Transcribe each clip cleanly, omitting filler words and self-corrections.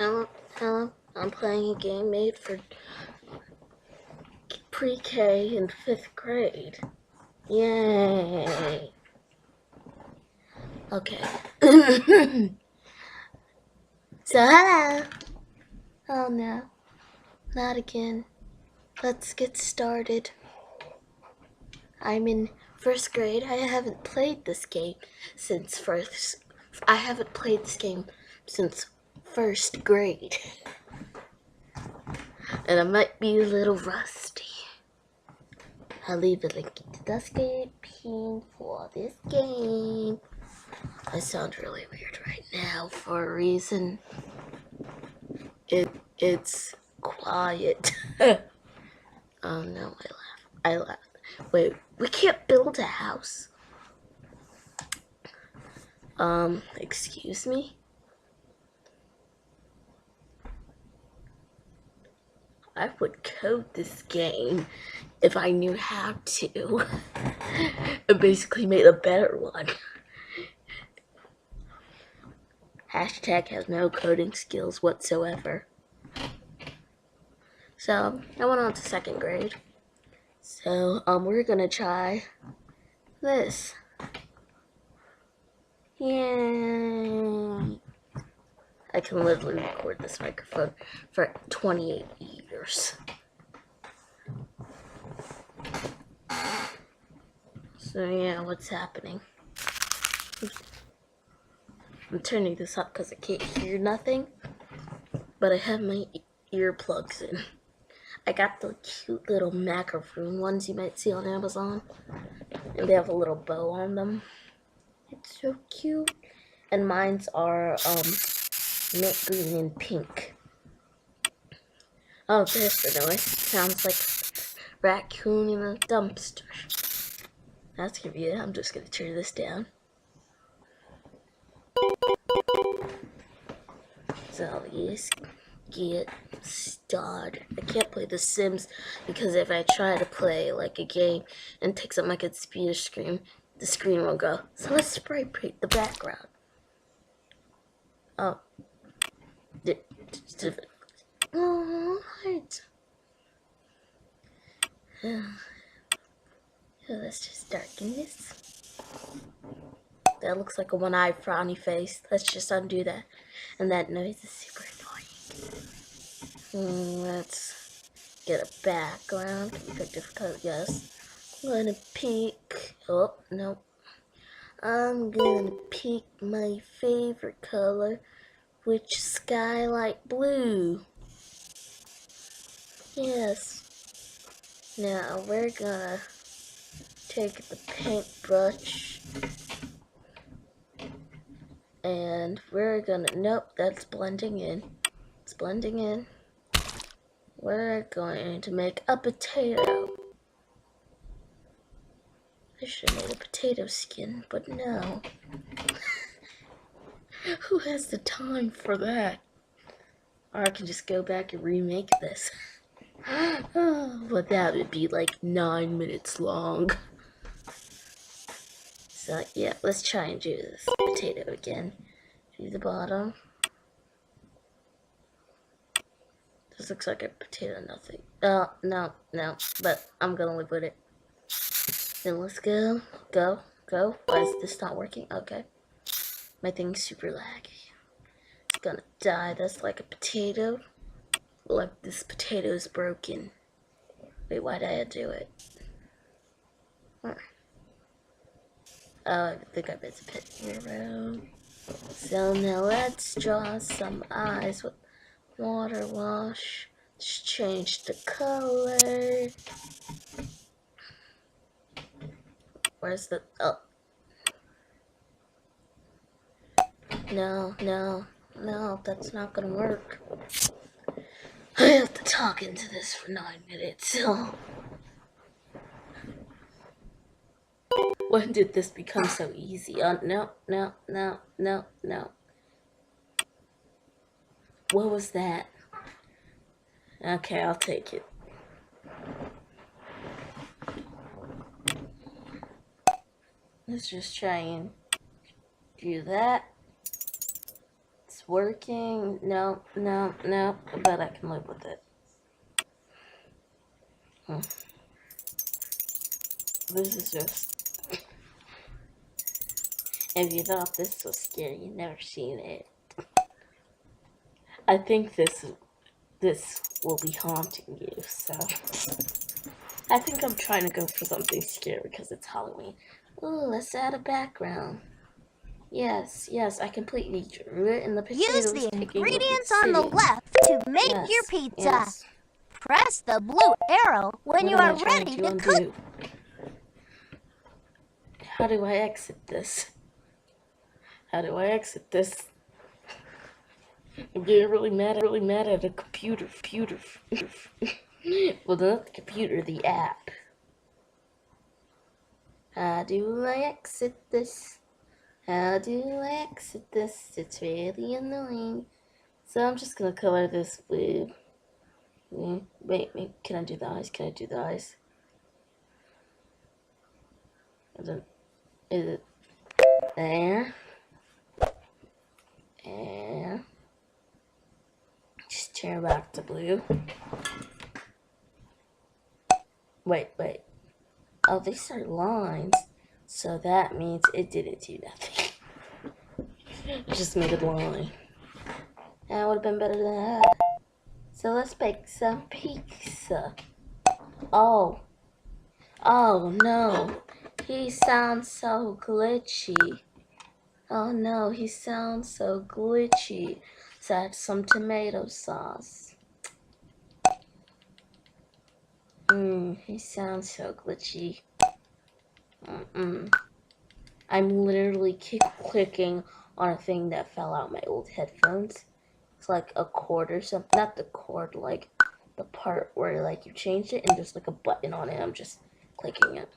Hello, I'm playing a game made for pre-K and 5th grade. Yay! Okay. So, hello! Oh no, not again. Let's get started. I'm in 1st grade. I haven't played this game since 1st grade. And I might be a little rusty. I'll leave a link in the description for this game. I sound really weird right now for a reason. It's quiet. Oh no, I laugh. Wait, we can't build a house. Excuse me? I would code this game if I knew how to. And basically made a better one. Hashtag has no coding skills whatsoever. So, I went on to 2nd grade. So, we're gonna try this. Yay! I can literally record this microphone for 28 years. So yeah, what's happening? I'm turning this up because I can't hear nothing, but I have my earplugs in. I got the cute little macaroon ones you might see on Amazon, and they have a little bow on them. It's so cute. And mine's are mint green and pink. Oh, there's the noise. Sounds like a raccoon in a dumpster. That's gonna be it. I'm just gonna turn this down. So yes, get started. I can't play The Sims because if I try to play like a game and takes up my computer screen, the screen will go. So let's spray paint the background. Oh. Oh, right. So let's just darken this. That looks like a one-eyed frowny face. Let's just undo that. And that noise is super annoying. Let's get a background. Can we pick different color? Yes. I'm gonna pick. Oh, no. I'm gonna pick my favorite color, which is skylight blue. Yes. Now we're gonna take the paintbrush and we're gonna, nope, that's blending in. It's blending in. We're going to make a potato. I should have made a potato skin, but no. Who has the time for that? Or I can just go back and remake this. Oh, but that would be like 9 minutes long. So yeah, let's try and do this potato again. Do the bottom. This looks like a potato, nothing. No, but I'm gonna live with it. Then let's go. Why is this not working? Okay. My thing's super laggy. It's gonna die. That's like a potato. Like this potato is broken. Wait, why did I do it? Huh. Oh, I think I missed a potato. So now let's draw some eyes with water wash. Let's change the color. Where's the, oh. No, that's not gonna work. I have to talk into this for 9 minutes. Oh. When did this become so easy? No. What was that? Okay, I'll take it. Let's just try and do that. Let's It's working. No, no, no. But I can live with it. This is just... If you thought this was scary, you've never seen it. I think this will be haunting you, so... I think I'm trying to go for something scary because it's Halloween. Ooh, let's add a background. Yes, yes, I completely drew it in the potatoes. Use the ingredients on the left to make your pizza. Yes. Press the blue arrow when you are ready to cook. How do I exit this? How do I exit this? I'm getting really mad at a computer. Well, not the computer, the app. How do I exit this? How do I exit this? It's really annoying. So I'm just gonna color this blue. Wait, can I do the eyes? Can I do the eyes? Is it there? And just turn back to blue. Wait. Oh, these are lines. So that means it didn't do nothing. It just made a line. That would have been better than that. So let's bake some pizza. Oh no. He sounds so glitchy. Oh no, he sounds so glitchy. Let's add some tomato sauce. He sounds so glitchy. I'm literally clicking on a thing that fell out my old headphones. It's like a cord or something. Not the cord, like the part where like you changed it and there's like a button on it. I'm just clicking it.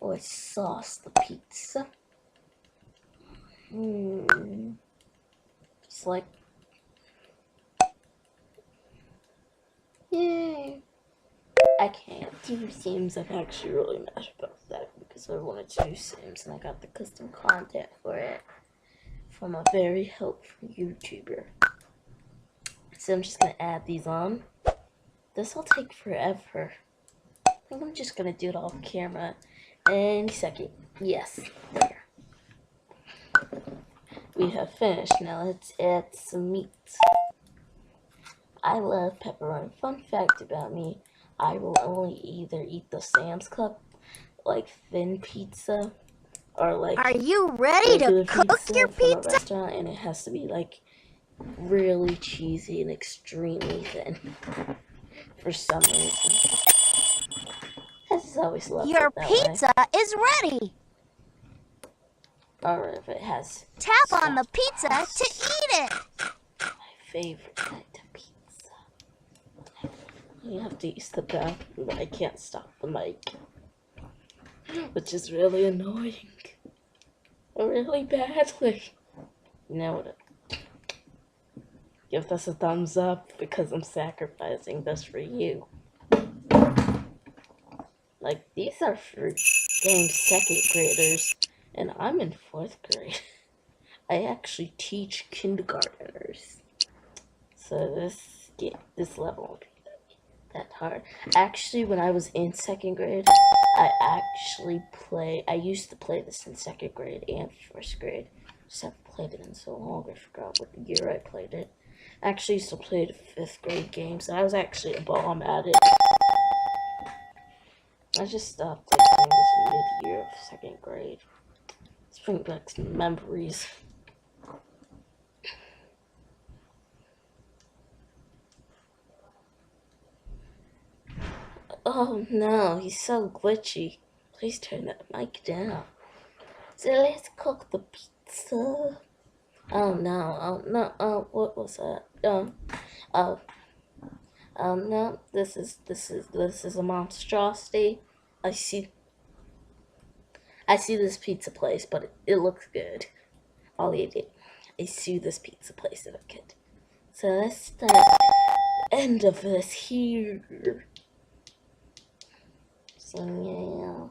Oh, I sauce the pizza. Just like... Yay. I can't do Sims. I'm actually really mad about that because I wanted to do Sims and I got the custom content for it from a very helpful YouTuber. So I'm just gonna add these on. This will take forever. I think I'm just gonna do it off camera any second. Yes, there. We have finished. Now let's add some meat. I love pepperoni. Fun fact about me, I will only either eat the Sam's Club, like thin pizza, or like... Are you ready to cook your pizza? From a restaurant, and it has to be like really cheesy and extremely thin for some reason. I just always loved your it that pizza way. Is ready. Or if it has... Tap on the pizza to eat it. My favorite kind of pizza. You have to use the bathroom, but I can't stop the mic. Which is really annoying. Really badly. Now what? Give this a thumbs up because I'm sacrificing this for you. Like, these are for dang second graders, and I'm in 4th grade. I actually teach kindergartners. So this level won't be that hard. Actually, when I was in 2nd grade, I used to play this in 2nd grade and 1st grade. Just haven't played it in so long, I forgot what year I played it. I actually used to play the 5th grade games, and I was actually a bomb at it. I just stopped playing this mid-year of 2nd grade. Let's bring back some memories. Oh no, he's so glitchy. Please turn that mic down. So let's cook the pizza. Oh no, what was that? No, this is a monstrosity. I see this pizza place, but it looks good. I'll eat it. I see this pizza place, it looks good. So let's start the end of this here. So yeah.